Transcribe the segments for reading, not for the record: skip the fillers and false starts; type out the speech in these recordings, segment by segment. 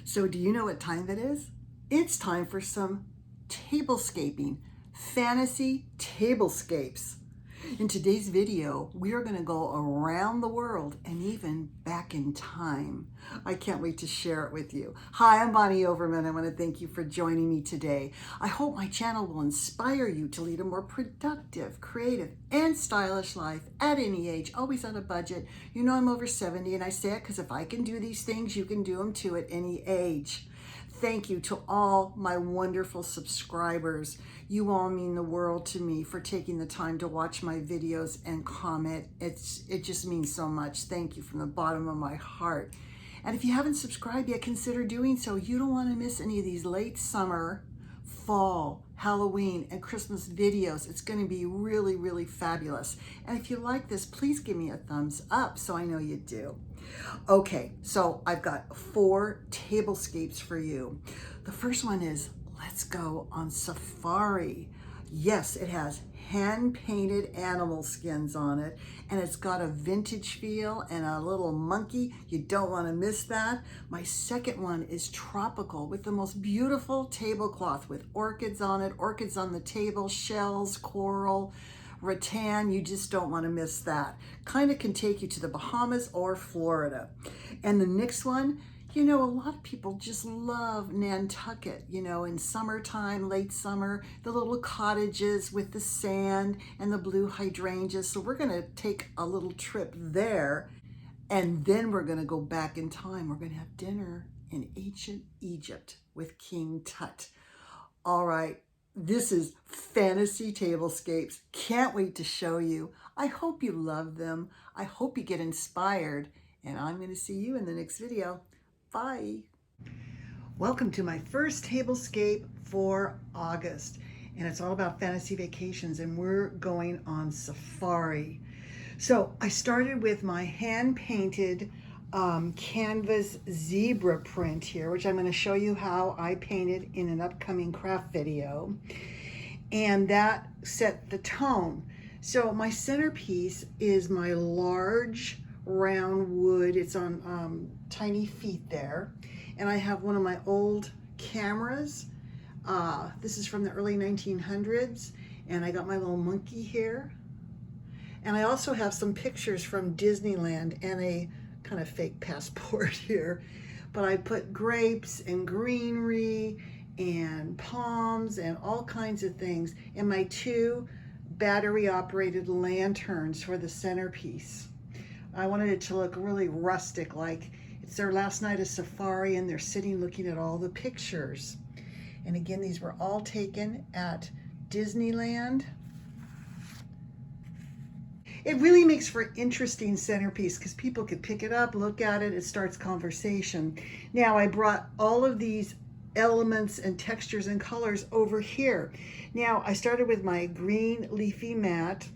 So do you know what time it is? It's time for some tablescaping, fantasy tablescapes. In today's video, we are going to go around the world and even back in time. I can't wait to share it with you. Hi, I'm Bonnie Overman. I want to thank you for joining me today. I hope my channel will inspire you to lead a more productive, creative, and stylish life at any age, always on a budget. You know I'm over 70 and I say it because if I can do these things, you can do them too at any age. Thank you to all my wonderful subscribers. You all mean the world to me for taking the time to watch my videos and comment. It just means so much. Thank you from the bottom of my heart. And if you haven't subscribed yet, consider doing so. You don't want to miss any of these late summer, fall, Halloween, and Christmas videos. It's going to be really, really fabulous. And if you like this, please give me a thumbs up so I know you do. Okay, so I've got 4 tablescapes for you. The first one is, let's go on safari. Yes, it has hand-painted animal skins on it, and it's got a vintage feel and a little monkey. You don't want to miss that. My second one is tropical with the most beautiful tablecloth with orchids on it, orchids on the table, shells, coral, rattan. You just don't want to miss that. Kind of can take you to the Bahamas or Florida. And the next one, you know, a lot of people just love Nantucket, you know, in summertime, late summer, the little cottages with the sand and the blue hydrangeas. So we're going to take a little trip there, and then we're going to go back in time. We're going to have dinner in ancient Egypt with King Tut. All right. This is fantasy tablescapes. Can't wait to show you. I hope you love them. I hope you get inspired. And I'm going to see you in the next video. Bye. Welcome to my first tablescape for August. And it's all about fantasy vacations. And we're going on safari. So I started with my hand-painted canvas zebra print here, which I'm going to show you how I painted in an upcoming craft video, and that set the tone. So my centerpiece is my large round wood. It's on tiny feet there, and I have one of my old cameras. This is from the early 1900s, and I got my little monkey here, and I also have some pictures from Disneyland and a kind of fake passport here, but I put grapes and greenery and palms and all kinds of things, and my 2 battery operated lanterns for the centerpiece. I wanted it to look really rustic, like it's their last night of safari and they're sitting looking at all the pictures. And again, these were all taken at Disneyland. It really makes for an interesting centerpiece because people could pick it up, look at it, it starts conversation. Now I brought all of these elements and textures and colors over here. Now I started with my green leafy mat,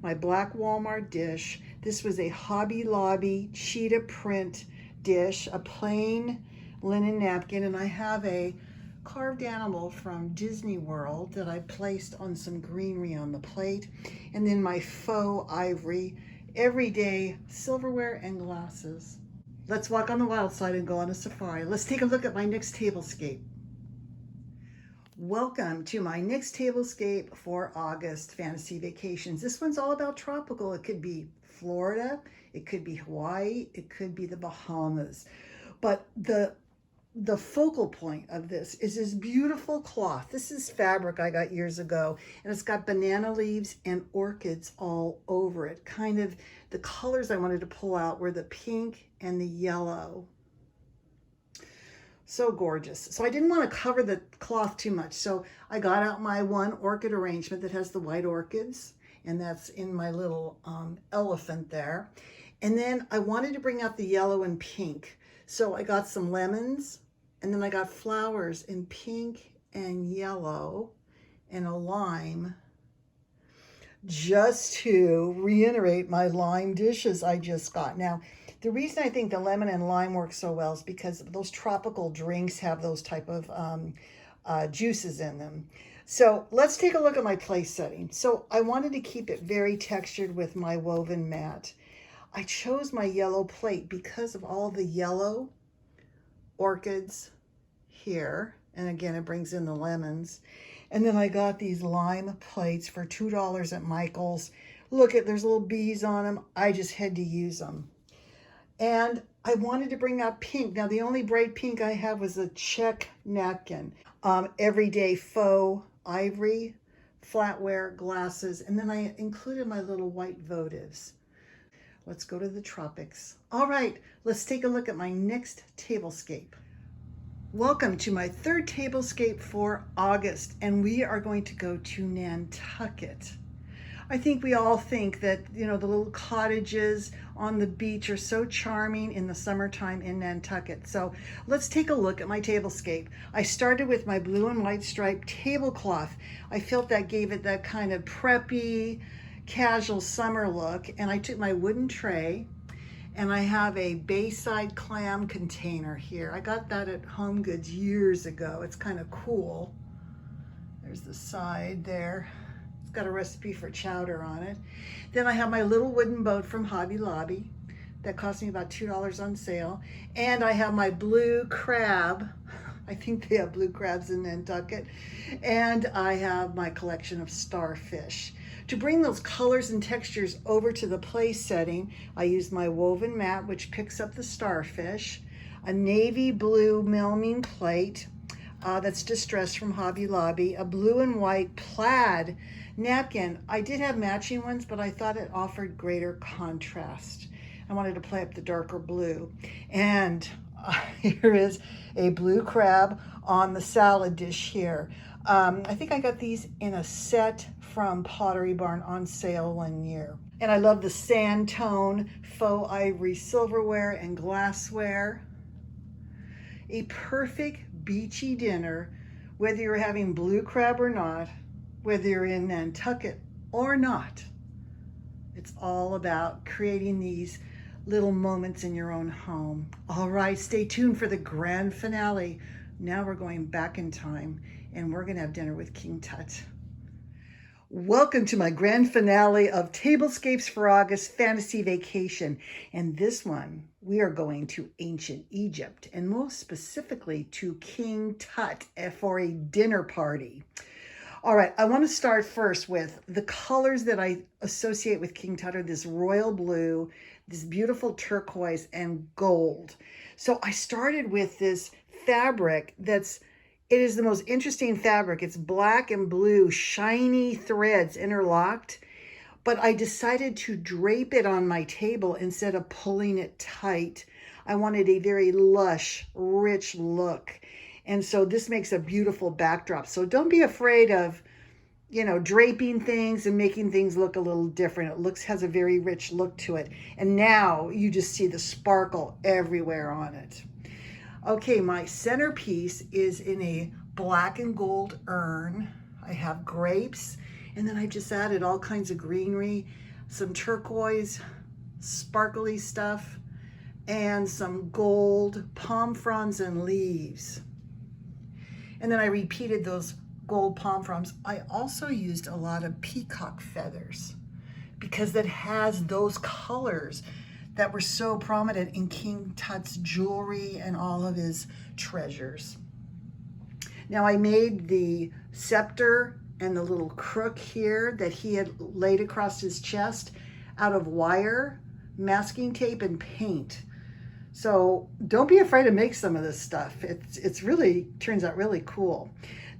my black Walmart dish. This was a Hobby Lobby cheetah print dish, a plain linen napkin, and I have a carved animal from Disney World that I placed on some greenery on the plate, and then my faux ivory everyday silverware and glasses. Let's walk on the wild side and go on a safari. Let's take a look at my next tablescape. Welcome to my next tablescape for August fantasy vacations. This one's all about tropical. It could be Florida, it could be Hawaii, it could be the Bahamas, but the focal point of this is this beautiful cloth. This is fabric I got years ago, and it's got banana leaves and orchids all over it. Kind of the colors I wanted to pull out were the pink and the yellow. So gorgeous. So I didn't want to cover the cloth too much, so I got out my 1 orchid arrangement that has the white orchids, and that's in my little elephant there. And then I wanted to bring out the yellow and pink. So I got some lemons, and then I got flowers in pink and yellow and a lime, just to reiterate my lime dishes I just got. Now, the reason I think the lemon and lime work so well is because those tropical drinks have those type of juices in them. So let's take a look at my place setting. So I wanted to keep it very textured with my woven mat. I chose my yellow plate because of all the yellow orchids, here. And again, it brings in the lemons. And then I got these lime plates for $2 at Michael's. Look at, there's little bees on them. I just had to use them. And I wanted to bring out pink. Now, the only bright pink I have was a check napkin. Everyday faux ivory, flatware glasses. And then I included my little white votives. Let's go to the tropics. All right, let's take a look at my next tablescape. Welcome to my third tablescape for August, and we are going to go to Nantucket. I think we all think that, you know, the little cottages on the beach are so charming in the summertime in Nantucket. So let's take a look at my tablescape. I started with my blue and white striped tablecloth. I felt that gave it that kind of preppy, casual summer look. And I took my wooden tray, and I have a Bayside clam container here. I got that at Home Goods years ago. It's kind of cool. There's the side there. Got a recipe for chowder on it. Then I have my little wooden boat from Hobby Lobby that cost me about $2 on sale. And I have my blue crab. I think they have blue crabs in Nantucket. And I have my collection of starfish. To bring those colors and textures over to the place setting, I used my woven mat, which picks up the starfish, a navy blue melamine plate that's distressed from Hobby Lobby, a blue and white plaid napkin. I did have matching ones, but I thought it offered greater contrast. I wanted to play up the darker blue. And here is a blue crab on the salad dish here. I think I got these in a set from Pottery Barn on sale one year. And I love the sand tone faux ivory silverware and glassware. A perfect beachy dinner, whether you're having blue crab or not, whether you're in Nantucket or not. It's all about creating these little moments in your own home. All right, stay tuned for the grand finale. Now we're going back in time, and we're gonna have dinner with King Tut. Welcome to my grand finale of Tablescapes for August Fantasy Vacation. And this one, we are going to ancient Egypt, and most specifically to King Tut for a dinner party. All right, I want to start first with the colors that I associate with King Tut are this royal blue, this beautiful turquoise, and gold. So I started with this fabric it is the most interesting fabric. It's black and blue, shiny threads interlocked, but I decided to drape it on my table instead of pulling it tight. I wanted a very lush, rich look. And so this makes a beautiful backdrop. So don't be afraid of, you know, draping things and making things look a little different. It has a very rich look to it. And now you just see the sparkle everywhere on it. Okay, my centerpiece is in a black and gold urn. I have grapes, and then I just added all kinds of greenery, some turquoise, sparkly stuff, and some gold palm fronds and leaves. And then I repeated those gold palm fronds. I also used a lot of peacock feathers because that has those colors that were so prominent in King Tut's jewelry and all of his treasures. Now I made the scepter and the little crook here that he had laid across his chest out of wire, masking tape, and paint. So don't be afraid to make some of this stuff. It's really turns out really cool.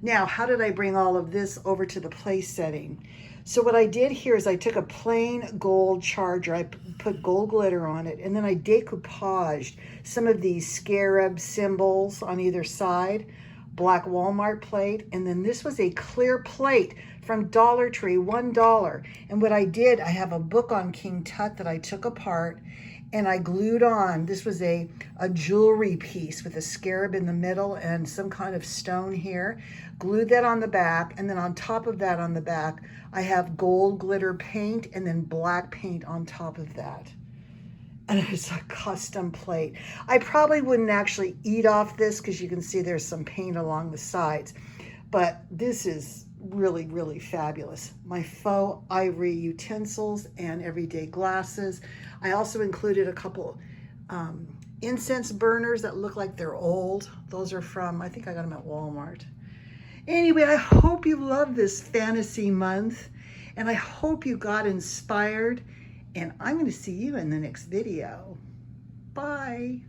Now, how did I bring all of this over to the place setting? So what I did here is I took a plain gold charger. I put gold glitter on it, and then I decoupaged some of these scarab symbols on either side, black Walmart plate, and then this was a clear plate from Dollar Tree, $1. And what I did, I have a book on King Tut that I took apart, and I glued on, this was a jewelry piece with a scarab in the middle and some kind of stone here. Glued that on the back, and then on top of that on the back, I have gold glitter paint and then black paint on top of that. And it's a custom plate. I probably wouldn't actually eat off this because you can see there's some paint along the sides, but this is really, really fabulous. My faux ivory utensils and everyday glasses. I also included a couple incense burners that look like they're old. Those are from, I think I got them at Walmart. Anyway, I hope you love this fantasy month, and I hope you got inspired, and I'm going to see you in the next video. Bye.